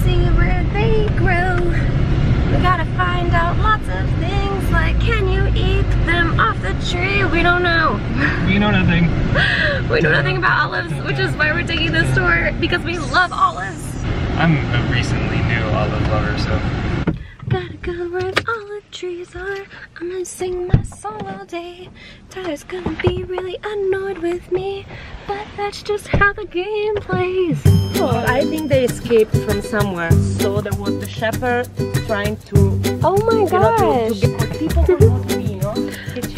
see where they grow. We gotta find out lots of things like, can you eat them off the tree? We don't know. We know nothing. We know nothing about olives, which is why we're taking this tour, because we love olives. I'm a recently new olive lover, so. Gotta go where the olive trees are. I'm gonna sing my song all day. Tyler's gonna be really annoyed with me, but that's just how the game plays. Well, I think they escaped from somewhere. So there was the shepherd trying to. Oh my gosh!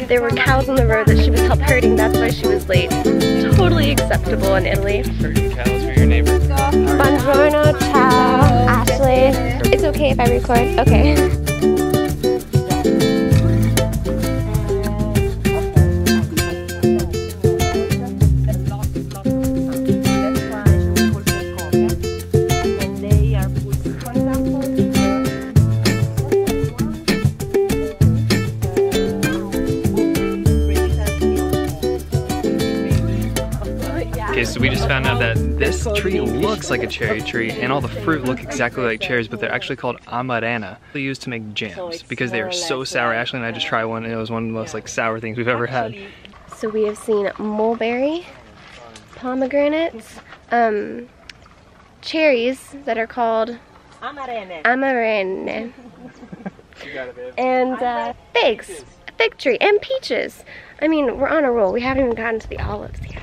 There were cows on the road that she was help herding. That's why she was late. Totally acceptable in Italy. Herding cows for your neighbor. Buongiorno, ciao, Ashley. It's okay if I record? Okay. Okay, so we just found out that this tree looks like a cherry tree and all the fruit look exactly like cherries, but they're actually called amarena. They're used to make jams because they are so sour. Ashley and I just tried one and it was one of the most like sour things we've ever had. So we have seen mulberry, pomegranates, cherries that are called amarene, and figs, a fig tree, and peaches. I mean, we're on a roll. We haven't even gotten to the olives yet.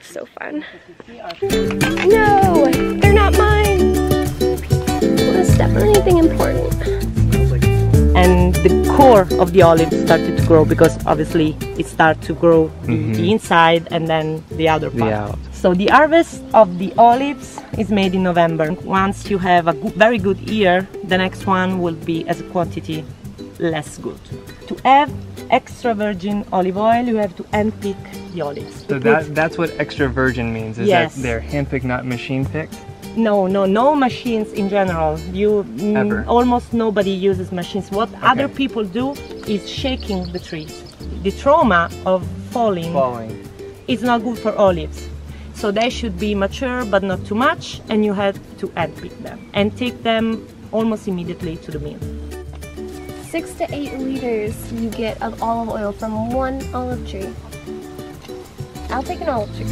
So fun. No, they're not mine. I don't want to step on anything important. And the core of the olive started to grow because obviously it started to grow the inside and then the outer part. So the harvest of the olives is made in November. Once you have a very good year, the next one will be as a quantity less good. To have extra virgin olive oil, you have to handpick the olives. So that's what extra virgin means, is that they're hand-picked, not machine-picked? No machines in general. Almost nobody uses machines. What other people do is shaking the trees. The trauma of falling is not good for olives. So they should be mature but not too much, and you have to handpick them and take them almost immediately to the mill. 6 to 8 liters you get of olive oil from one olive tree. I'll take an olive tree.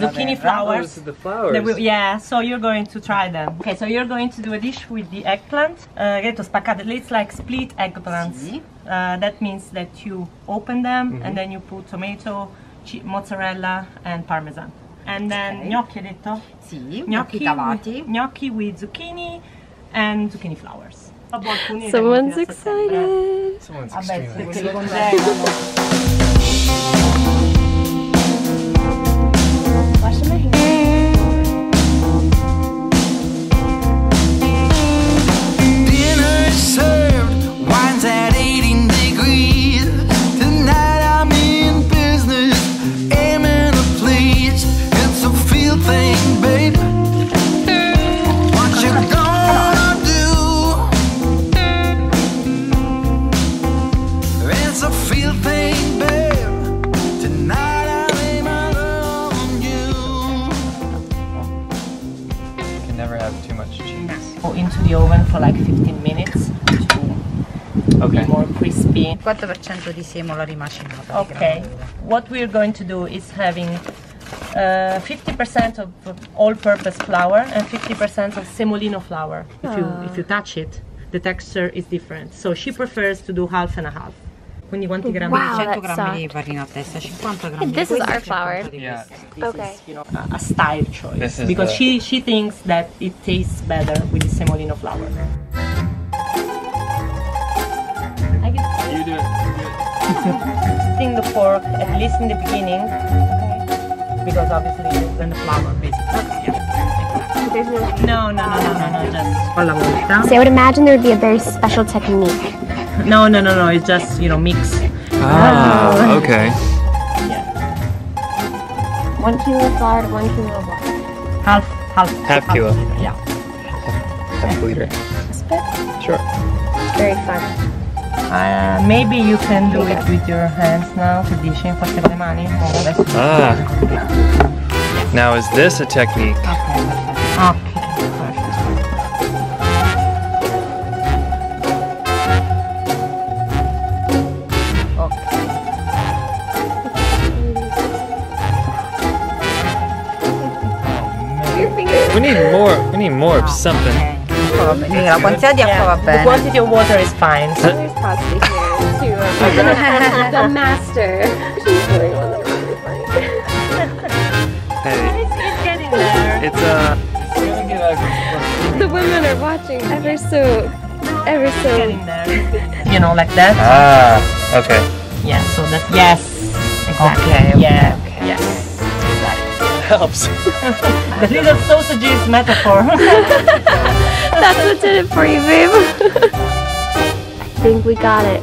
Zucchini flowers. The flowers. Yeah, so you're going to try them. Okay, so you're going to do a dish with the eggplant. It's like split eggplants. That means that you open them and then you put tomato, mozzarella and parmesan. And then gnocchi, hai detto? Sì, gnocchi with zucchini and zucchini flowers. Someone's excited. Someone's extremely Washing my hands. Dinner is served, wine's at 18 degrees. Tonight I'm in business, aiming to please. It's a feel thing, baby. What you gonna do? It's a feel thing, babe. Tonight I lay my love on you. You can never have too much cheese. Go into the oven for like 15 minutes to be more crispy. 4% di semola rimacinata. Okay, what we're going to do is having 50% of all-purpose flour and 50% of semolino flour. If you touch it, the texture is different. So she prefers to do half and a half. Quindi quanti grammi? Wow, 100 that's grammi di soft. farina a testa, 50 grammi. This is our flour. Yeah. Okay. You know, a style choice. This is because she thinks that it tastes better with the semolino flour. You do it. Sting the pork at least in the beginning, because obviously then the flour basically. No, just alla volta. See, I would imagine there would be a very special technique. No, it's just, you know, mix. Ah, okay. Yeah. 1 kilo of flour to 1 kilo of water. Half kilo. Yeah. Half liter. That's good. Sure. Very fun. Maybe you can do it with your hands now. Che dici? Forse con le mani? Ah. Now is this a technique? Okay. We need more of something. La quantità di acqua va The bene. quantity of water is fine. There's pasta here too. The master. She's doing one that's really funny. Hey, It's getting there. it's gonna get ugly. The women are watching ever so. Getting there. You know, like that. Ah, okay. Yes. So that's yes. Exactly. Okay, Yeah. okay. Yes. Helps. The little sausages metaphor. That's what did it for you, babe. I think we got it.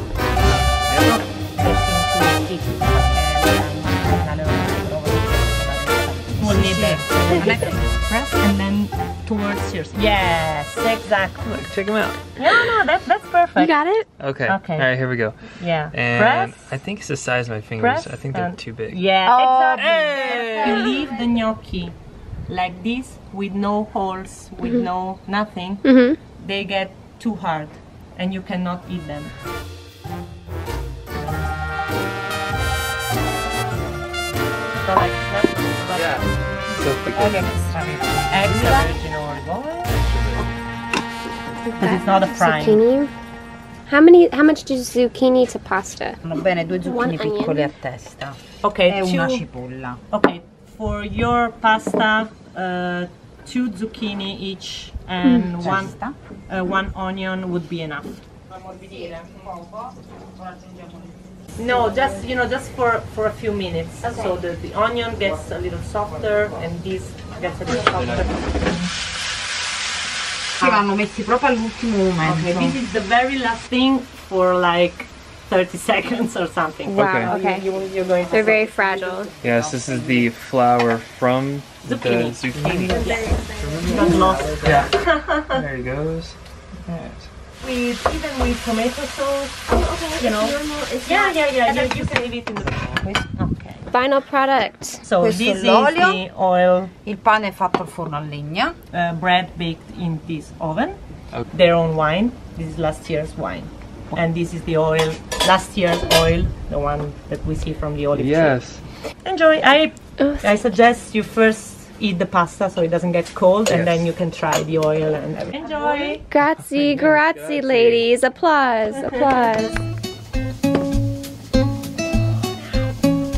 We'll need that. Press and then towards yours. Yes, exactly. Check them out. No, that's perfect. You got it? Okay. Okay. All right, here we go. Yeah. And Press. I think it's the size of my fingers. Press I think they're and- too big. Yeah, exactly. Hey! You leave the gnocchi like this with no holes, with no nothing. Mm-hmm. They get too hard and you cannot eat them. So like snap. So thick. Extra virgin olive oil. Because it's not a frying. Zucchini. How much do zucchini to pasta? Vanno bene 2 zucchini One piccoli a onion. testa. Okay, E una two. cipolla. Okay, for your pasta, 2 zucchini each and one onion would be enough. No, just just for a few minutes, so that the onion gets a little softer and this gets a little softer. Sì, vanno messi proprio all'ultimo momento. Okay, this is the very last thing for like 30 seconds or something. Wow. Okay. You're going to. They're very fragile. Yes, this is the flour from Zucchini. the zucchini. Got lost. Yeah. There it goes. Right. Even with tomato sauce, you know. Yeah. You can leave it in the. Okay. Final product. So Questo this is l'olio. the oil. Il pane è fatto al forno a legna. Bread baked in this oven. Okay. Their own wine. This is last year's wine, and this is the oil, last year's oil, the one that we see from the olive tree. Yes. Enjoy. I suggest you first eat the pasta so it doesn't get cold, and then you can try the oil and everything. Enjoy. Grazie, grazie, ladies. Applause, applause.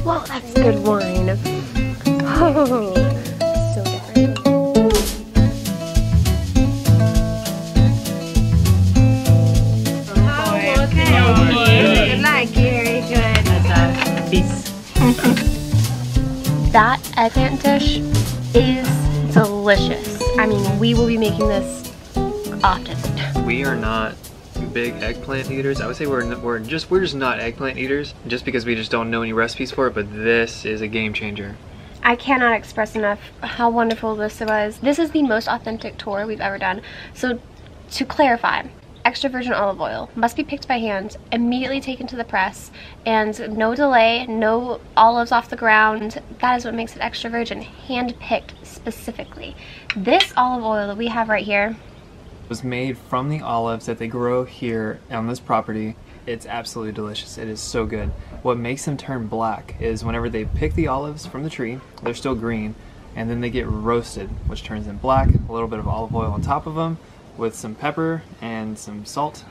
Whoa, that's good wine. Oh, so different. Okay. Like very good. That eggplant dish is delicious. I mean, we will be making this often. We are not big eggplant eaters. I would say we're just not eggplant eaters, just because we just don't know any recipes for it. But this is a game changer. I cannot express enough how wonderful this was. This is the most authentic tour we've ever done. So to clarify, extra virgin olive oil must be picked by hand, immediately taken to the press, and no delay, no olives off the ground. That is what makes it extra virgin, hand picked specifically. This olive oil that we have right here Was made from the olives that they grow here on this property. It's absolutely delicious. It is so good. What makes them turn black is whenever they pick the olives from the tree, they're still green, and then they get roasted, which turns them black. A little bit of olive oil on top of them with some pepper and some salt.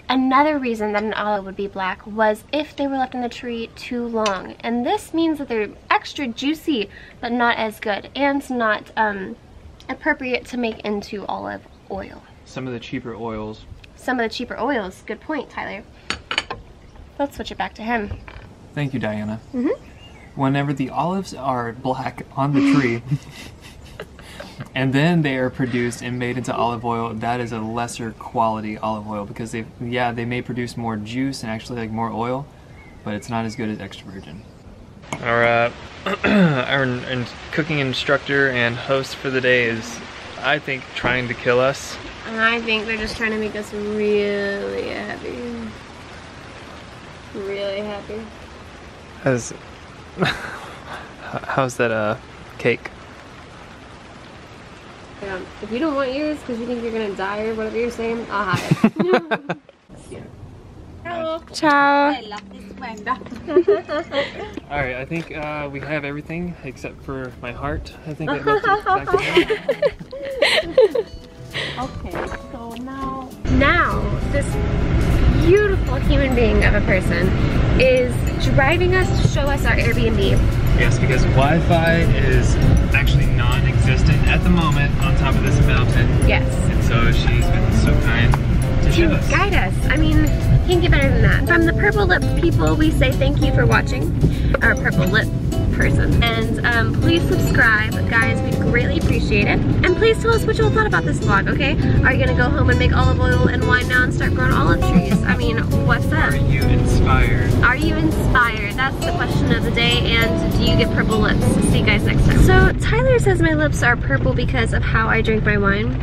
Another reason that an olive would be black was if they were left in the tree too long. And this means that they're extra juicy, but not as good, and not appropriate to make into olive oil. Some of the cheaper oils. Some of the cheaper oils. Good point, Tyler. Let's switch it back to him. Thank you, Diana. Whenever the olives are black on the tree, and then they are produced and made into olive oil, that is a lesser quality olive oil, because they may produce more juice and actually like more oil, but it's not as good as extra virgin. Our cooking instructor and host for the day is, I think, trying to kill us. And I think they're just trying to make us really heavy. Really happy. How's that cake? Yeah. If you don't want yours because you think you're gonna die or whatever you're saying, I'll have it. Ciao. Ciao. Alright, I think we have everything except for my heart. I think it left it back together. Okay, so Now, this beautiful human being of a person is driving us to show us our Airbnb. Yes, because Wi-Fi is actually non-existent at the moment on top of this mountain. Yes. And so she's been so kind to show us. Guide us. I mean, can't get better than that. From the purple lipped people, we say thank you for watching. Our purple lip person. And please subscribe, guys. We'd greatly appreciate it. And please tell us what you all thought about this vlog, okay? Are you gonna go home and make olive oil and wine now and start growing olive trees? I mean, what's up? Are you inspired? Are you inspired? That's the question of the day. And do you get purple lips? See you guys next time. So Tyler says my lips are purple because of how I drink my wine.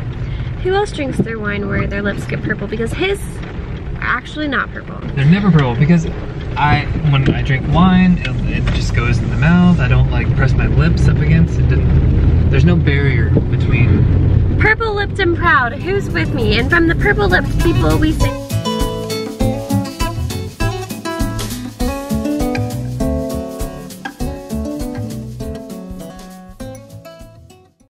Who else drinks their wine where their lips get purple? Because his are actually not purple. They're never purple because when I drink wine, it just goes in the mouth. I don't like press my lips up against it. There's no barrier between. Purple lipped and proud. Who's with me? And from the purple lipped people, we say